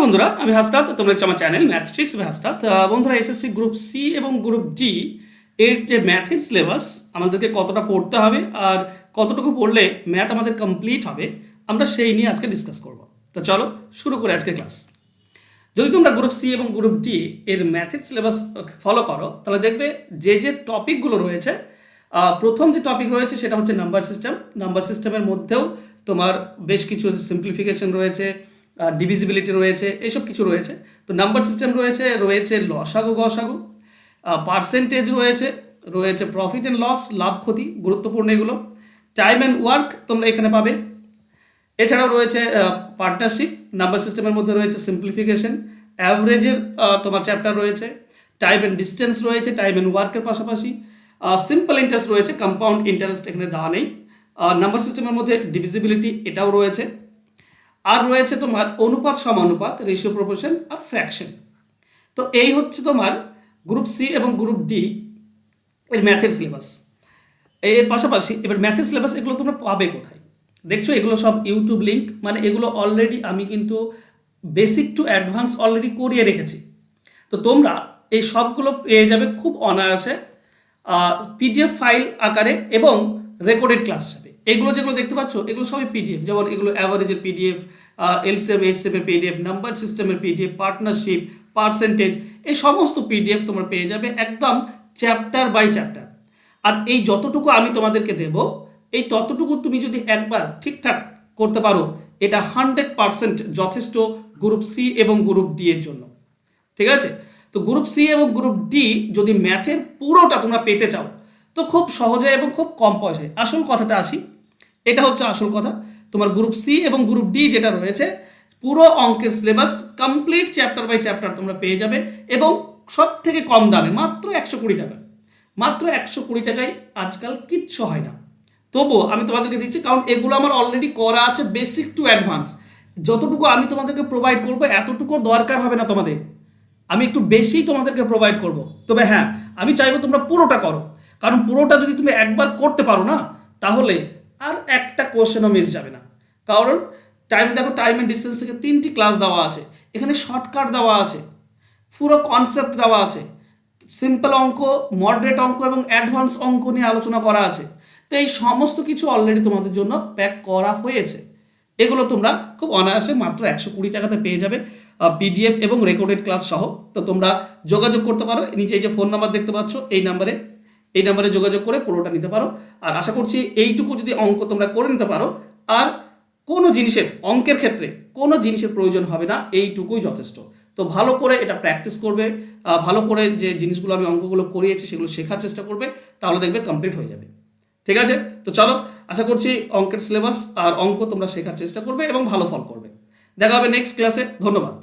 বন্ধুরা, আমি হাসনাত। তোমরা হচ্ছে আমার channel math tricks by Hasnat. বন্ধুরা, এসএসসি গ্রুপ সি এবং গ্রুপ ডি এর যে ম্যাথের সিলেবাস আমাদেরকে কতটা পড়তে হবে আর কতটুকু পড়লে ম্যাথ আমাদের কমপ্লিট হবে, আমরা সেই নিয়ে আজকে ডিসকাস করব। তো চলো শুরু করে আজকে ক্লাস। যদি তোমরা গ্রুপ সি এবং গ্রুপ ডি এর ম্যাথের সিলেবাস ফলো করো, তাহলে দেখবে যে যে টপিকগুলো রয়েছে, প্রথম যে টপিক রয়েছে সেটা হচ্ছে নাম্বার সিস্টেম। নাম্বার সিস্টেমের মধ্যেও তোমার বেশ কিছু সিম্পলিফিকেশন রয়েছে, ডিভিজিবিলিটি রয়েছে, এইসব কিছু রয়েছে। তো নাম্বার সিস্টেম রয়েছে লসাগু গসাগু, পার্সেন্টেজ রয়েছে প্রফিট অ্যান্ড লস, লাভ ক্ষতি, গুরুত্বপূর্ণ এগুলো। টাইম অ্যান্ড ওয়ার্ক তোমরা এখানে পাবে। এছাড়াও রয়েছে পার্টনারশিপ। নাম্বার সিস্টেমের মধ্যে রয়েছে সিম্পলিফিকেশন, অ্যাভারেজের তোমার চ্যাপ্টার রয়েছে, টাইম অ্যান্ড ডিস্টেন্স রয়েছে টাইম অ্যান্ড ওয়ার্কের পাশাপাশি, সিম্পল ইন্টারেস্ট রয়েছে, কম্পাউন্ড ইন্টারেস্ট এখানে দেওয়া নেই। নাম্বার সিস্টেমের মধ্যে ডিভিজিবিলিটি এটাও রয়েছে। আর রয়েছে তোমার অনুপাত সমানুপাত, রেশিও প্রপোর্শন আর ফ্র্যাকশন। তো এই হচ্ছে তোমার গ্রুপ সি এবং গ্রুপ ডি এর ম্যাথের সিলেবাস। এর পাশাপাশি এবার ম্যাথের সিলেবাস এগুলো তোমরা পাবে কোথায়? দেখছো এগুলো সব ইউটিউব লিঙ্ক, মানে এগুলো অলরেডি আমি কিন্তু বেসিক টু অ্যাডভান্স অলরেডি করিয়ে রেখেছি। তো তোমরা এই সবগুলো পেয়ে যাবে খুব অনায়াসে পিডিএফ ফাইল আকারে এবং রেকর্ডেড ক্লাস হিসাবে। এগুলো যেগুলো দেখতে পাচ্ছ এগুলো সবই পিডিএফ, যেমন এগুলো অ্যাভারেজের পিডিএফ, এলসিএম এইচসিএমের পিডিএফ, নাম্বার সিস্টেমের পিডিএফ, পার্টনারশিপ, পার্সেন্টেজ, এই সমস্ত পিডিএফ তোমরা পেয়ে যাবে একদম চ্যাপ্টার বাই চ্যাপ্টার। আর এই যতটুকু আমি তোমাদেরকে দেব, এই ততটুকু তুমি যদি একবার ঠিকঠাক করতে পারো, এটা 100% যথেষ্ট গ্রুপ সি এবং গ্রুপ ডি এর জন্য। ঠিক আছে? তো গ্রুপ সি এবং গ্রুপ ডি যদি ম্যাথের পুরোটা তোমরা পেতে চাও, তো খুব সহজে এবং খুব কম পয়সায়, আসল কথাটা আসি, এটা হচ্ছে আসল কথা। তোমার গ্রুপ সি এবং গ্রুপ ডি যেটা রয়েছে, পুরো অঙ্কের syllabus complete chapter by chapter তোমরা পেয়ে যাবে এবং সব থেকে কম দামে, মাত্র 120 টাকা। মাত্র 120 টাকায় আজকাল কিচ্ছু হয় না। তবুও আমি তোমাদেরকে দিচ্ছি, কারণ এগুলো আমার অলরেডি করা আছে বেসিক টু অ্যাডভান্স। যতটুকু আমি তোমাদেরকে প্রোভাইড করবো এতটুকু দরকার হবে না তোমাদের, আমি একটু বেশি তোমাদেরকে প্রোভাইড করব। তবে হ্যাঁ, আমি চাইবো তোমরা পুরোটা করো, কারণ পুরোটা যদি তুমি একবার করতে পারো না, তাহলে আর একটা কোশ্চেনও মিস যাবে না। কারণ টাইম দেখো, টাইম অ্যান্ড ডিস্টেন্স থেকে 3টি ক্লাস দেওয়া আছে, এখানে শর্টকাট দেওয়া আছে, পুরো কনসেপ্ট দেওয়া আছে, সিম্পল অঙ্ক, মডারেট অঙ্ক এবং অ্যাডভান্স অঙ্ক নিয়ে আলোচনা করা আছে। তো এই সমস্ত কিছু অলরেডি তোমাদের জন্য প্যাক করা হয়েছে। এগুলো তোমরা খুব অনায়াসে মাত্র 120 টাকাতে পেয়ে যাবে, পিডিএফ এবং রেকর্ডেড ক্লাস সহ। তো তোমরা যোগাযোগ করতে পারো, নিচে এই যে ফোন নাম্বার দেখতে পাচ্ছ, এই নাম্বারে যোগাযোগ করে পুরোটা নিতে পারো। আর আশা করছি এইটুকু যদি অঙ্ক তোমরা করে নিতে পারো, আর কোনো জিনিসের, অঙ্কের ক্ষেত্রে কোনো জিনিসের প্রয়োজন হবে না, এইটুকুই যথেষ্ট। তো ভালো করে এটা প্র্যাকটিস করবে, ভালো করে যে জিনিসগুলো আমি অঙ্কগুলো করিয়েছি সেগুলো শেখার চেষ্টা করবে, তাহলে দেখবে কমপ্লিট হয়ে যাবে। ঠিক আছে? তো চলো, আশা করছি অঙ্কের সিলেবাস আর অঙ্ক তোমরা শেখার চেষ্টা করবে এবং ভালো ফল করবে। দেখা হবে নেক্সট ক্লাসে। ধন্যবাদ।